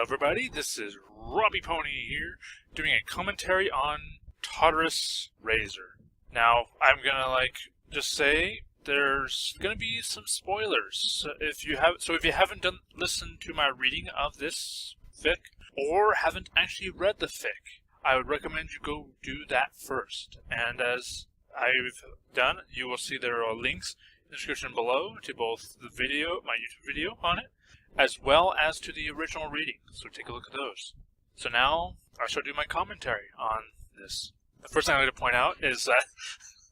everybody, this is Robipony here, doing a commentary on Tartarus Raiser. Now, I'm gonna just say there's gonna be some spoilers. If you haven't listened to my reading of this fic, or haven't actually read the fic, I would recommend you go do that first. And as I've done, you will see there are links in the description below to both the video, my YouTube video on it, as well as to the original reading, so take a look at those. So now, I shall do my commentary on this. The first thing I'd like to point out is that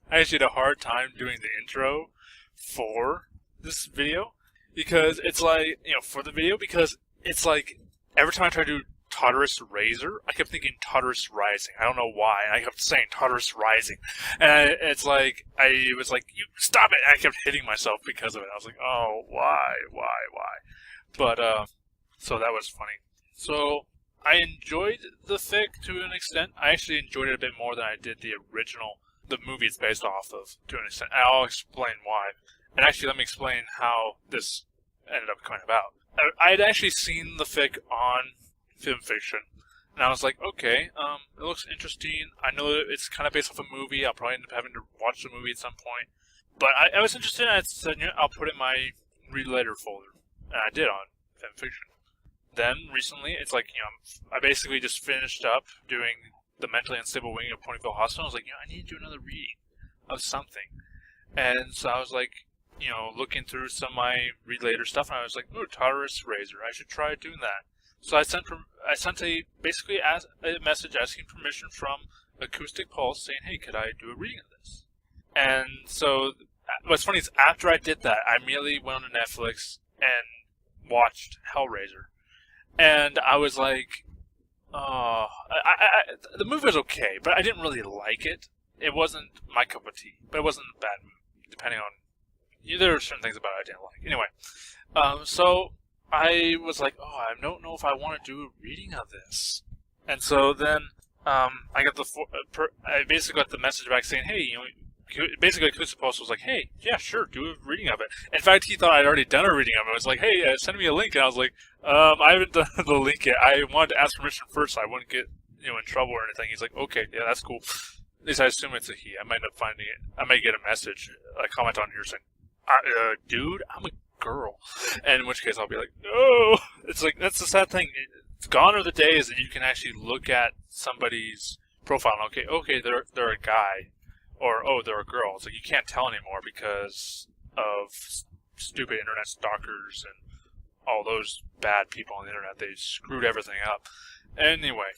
I actually had a hard time doing the intro for this video, because it's every time I try to do Tartarus Raiser, I kept thinking Tartarus Rising. I don't know why, and I kept saying Tartarus Rising, and I was like, you stop it! And I kept hitting myself because of it. I was like, oh, why? But, so that was funny. So, I enjoyed the fic to an extent. I actually enjoyed it a bit more than I did the movie it's based off of, to an extent. And I'll explain why. And actually, let me explain how this ended up coming about. I had actually seen the fic on Film Fiction, and I was like, okay, it looks interesting. I know that it's kind of based off a movie. I'll probably end up having to watch the movie at some point. But I was interested, and I said, I'll put it in my read later folder. And I did on Film Fiction. Then, recently, it's like, I basically just finished up doing the mentally unstable wing of Ponyville Hospital. I was like, I need to do another reading of something. And so I was like, looking through some of my read later stuff, and I was like, ooh, Tartarus Raiser, I should try doing that. So I sent basically a message asking permission from Acoustic Pulse saying, hey, could I do a reading of this? And so, what's funny is after I did that, I immediately went on Netflix and watched Hellraiser, and I was like, the movie was okay, but I didn't really like it. It wasn't my cup of tea, but it wasn't a bad movie, depending on, there were certain things about it I didn't like. Anyway, so I was like, I don't know if I want to do a reading of this. And so then, I basically got the message back saying, hey, basically, Acoustic Pulse was like, hey, yeah, sure, do a reading of it. In fact, he thought I'd already done a reading of it. I was like, hey, send me a link. And I was like, I haven't done the link yet. I wanted to ask permission first so I wouldn't get, in trouble or anything. He's like, okay, yeah, that's cool. At least I assume it's a he. I might end up finding it. I may get a message, a comment on here saying, dude, I'm a girl. And in which case I'll be like, no. It's like, that's the sad thing. It's gone are the days that you can actually look at somebody's profile and okay, they're a guy. Or, they're a girl. It's like, you can't tell anymore because of stupid internet stalkers and all those bad people on the internet. They screwed everything up. Anyway,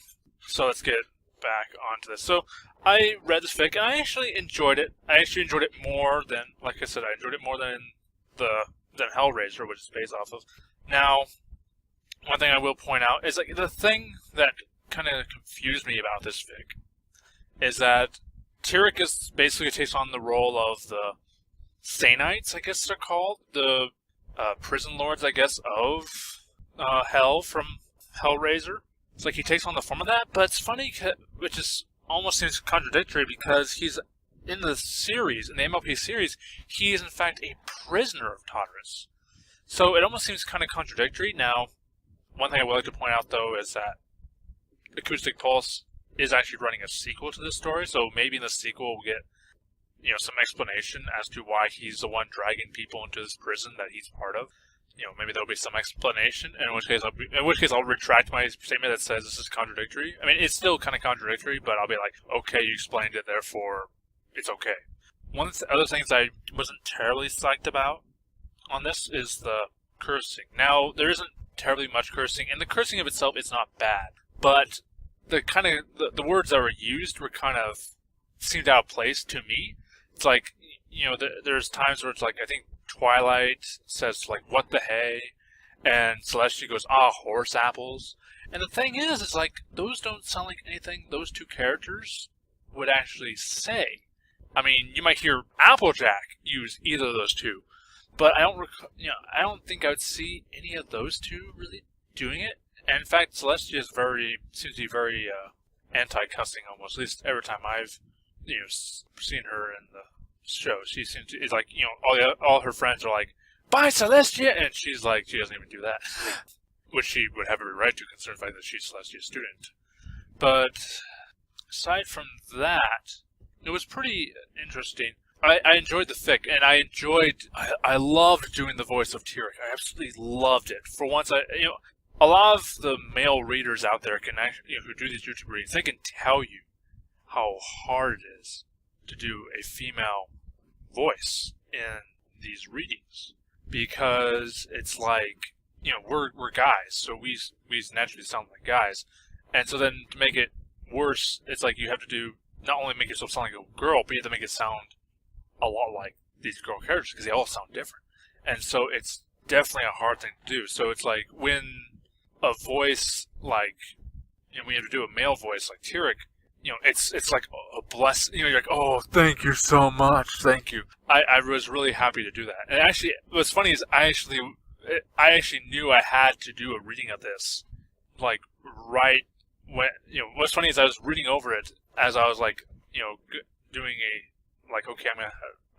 so let's get back onto this. So, I read this fic, and I actually enjoyed it. I actually enjoyed it more than, like I said, I enjoyed it more than than Hellraiser, which is based off of. Now, one thing I will point out is, the thing that kind of confused me about this fic is that Tyrek basically takes on the role of the Sainites, I guess they're called, the prison lords, I guess, of Hell from Hellraiser. It's like he takes on the form of that, but it's funny, which is almost seems contradictory, because he's in the series, in the MLP series, he is in fact a prisoner of Tartarus. So it almost seems kind of contradictory. Now, one thing I would like to point out, though, is that Acoustic Pulse is actually running a sequel to this story, so maybe in the sequel we'll get, some explanation as to why he's the one dragging people into this prison that he's part of. Maybe there'll be some explanation, and in which case I'll retract my statement that says this is contradictory. I mean, it's still kind of contradictory, but I'll be like, okay, you explained it, therefore it's okay. One of the other things I wasn't terribly psyched about on this is the cursing. Now, there isn't terribly much cursing, and the cursing of itself is not bad, but the words that were used were kind of seemed out of place to me. It's like, there's times where it's like, I think Twilight says, what the hey, and Celestia goes, horse apples. And the thing is, it's like, those don't sound like anything those two characters would actually say. I mean, you might hear Applejack use either of those two, but I don't think I would see any of those two really doing it. And in fact, Celestia seems to be very anti-cussing almost. At least every time I've seen her in the show, she seems to is like all her friends are like, "Bye, Celestia," and she's like, she doesn't even do that. which she would have every right to, considering the fact that she's Celestia's student. But aside from that, it was pretty interesting. I enjoyed the fic, and I loved doing the voice of Tyrek. I absolutely loved it. For once, a lot of the male readers out there can actually, who do these YouTube readings, they can tell you how hard it is to do a female voice in these readings, because it's like, we're guys, so we naturally sound like guys, and so then to make it worse, it's like you have to do, not only make yourself sound like a girl, but you have to make it sound a lot like these girl characters, because they all sound different. And so it's definitely a hard thing to do. So it's like when a voice like, when you have to do a male voice like Tyrek, it's like a blessing. You're like, oh, thank you so much, thank you. I was really happy to do that. And actually, what's funny is I actually knew I had to do a reading of this, like right when, what's funny is I was reading over it as I was like, doing like, okay,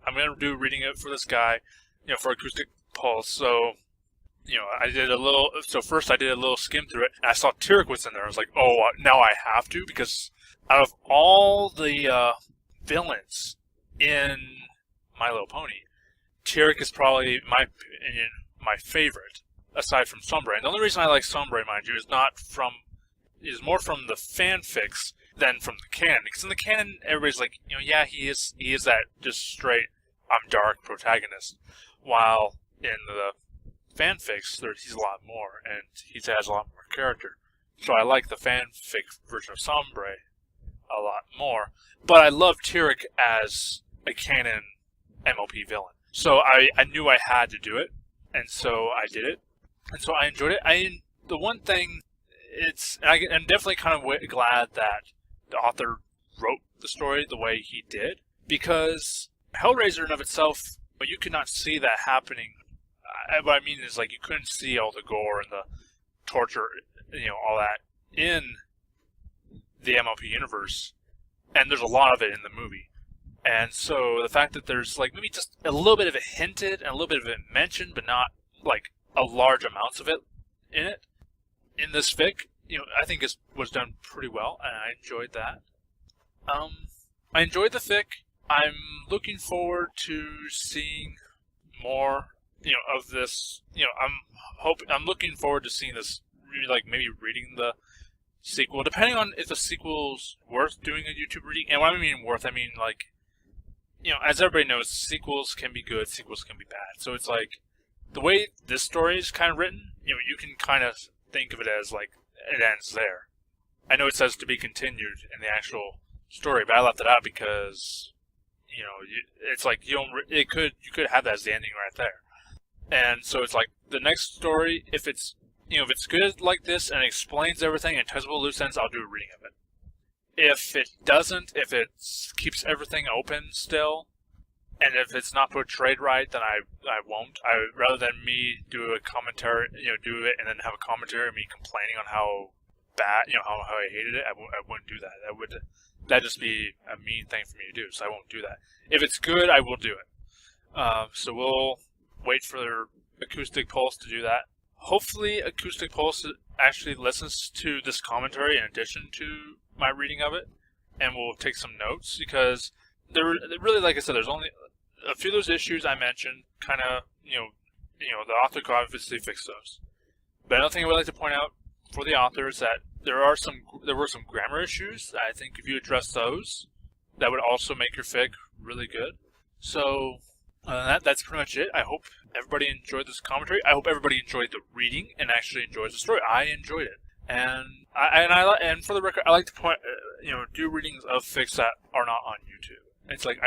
I'm gonna do reading it for this guy, for Acoustic Pulse. So, I did a little. So first, I did a little skim through it, and I saw Tyrek was in there. I was like, oh, now I have to, because out of all the villains in My Little Pony, Tyrek is probably, in my opinion, my favorite, aside from Sombre. And the only reason I like Sombre, mind you, is more from the fanfics than from the canon. Because in the canon, everybody's like, yeah, he is that just straight, I'm dark protagonist. While in the fanfics, he's a lot more, and he has a lot more character. So I like the fanfic version of Sombre a lot more. But I love Tyrek as a canon MLP villain. So I knew I had to do it, and so I did it. And so I enjoyed it. The one thing, I'm definitely kind of glad that the author wrote the story the way he did, because Hellraiser in of itself, you could not see that happening. What I mean is, like, you couldn't see all the gore and the torture, all that in the MLP universe, and there's a lot of it in the movie. And so the fact that there's like maybe just a little bit of it hinted and a little bit of it mentioned, but not like a large amounts of it in this fic, I think was done pretty well, and I enjoyed that. I enjoyed the fic. I'm looking forward to seeing more, of this. I'm looking forward to seeing this, like maybe reading the sequel, depending on if the sequel's worth doing a YouTube reading. And when I mean worth, I mean like, as everybody knows, sequels can be good, sequels can be bad. So it's like, the way this story is kind of written, you can kind of think of it as like, it ends there. I know it says to be continued in the actual story, but I left it out because, it's like, you could have that as the ending right there. And so it's like, the next story, if it's good like this and explains everything and touches all loose ends, I'll do a reading of it. If it doesn't, if it keeps everything open still, and if it's not portrayed right, then I won't. Rather than me do a commentary, do it and then have a commentary of me complaining on how bad, how I hated it, I wouldn't do that. That'd just be a mean thing for me to do, so I won't do that. If it's good, I will do it. So we'll wait for Acoustic Pulse to do that. Hopefully Acoustic Pulse actually listens to this commentary in addition to my reading of it, and we'll take some notes, because there really, like I said, there's only a few of those issues I mentioned, kind of, the author could obviously fix those. But another thing I would like to point out for the author is that there were some grammar issues. I think if you address those, that would also make your fic really good. So that's pretty much it. I hope everybody enjoyed this commentary. I hope everybody enjoyed the reading and actually enjoys the story. I enjoyed it, and for the record, I like to point, do readings of fics that are not on YouTube. It's like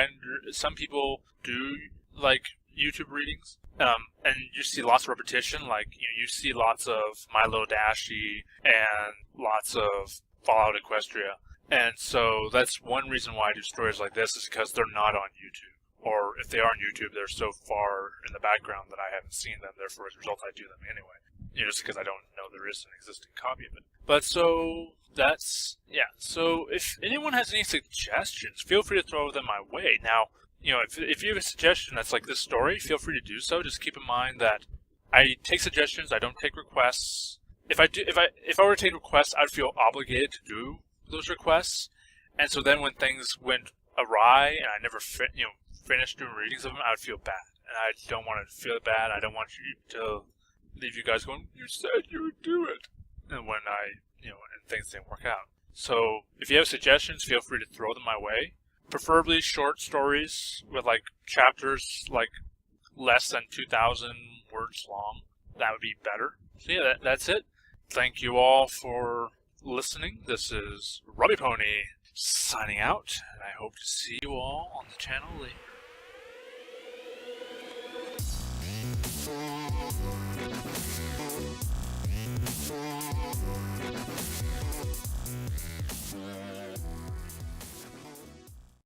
some people do like YouTube readings, and you see lots of repetition. Like you see lots of Milo Dashi and lots of Fallout Equestria, and so that's one reason why I do stories like this, is because they're not on YouTube. Or if they are on YouTube, they're so far in the background that I haven't seen them. Therefore, as a result, I do them anyway. Just because I don't know there is an existing copy of it. But so that's, yeah. So if anyone has any suggestions, feel free to throw them my way. Now, if you have a suggestion that's like this story, feel free to do so. Just keep in mind that I take suggestions, I don't take requests, if I were to take requests, I'd feel obligated to do those requests, and so then when things went awry and I never finished doing readings of them, I would feel bad, and I don't want to feel bad. I don't want you to leave you guys going, "You said you would do it," and when and things didn't work out. So if you have suggestions, feel free to throw them my way. Preferably short stories with like chapters like less than 2,000 words long. That would be better. So yeah, that's it. Thank you all for listening. This is Robipony signing out, and I hope to see you all on the channel later.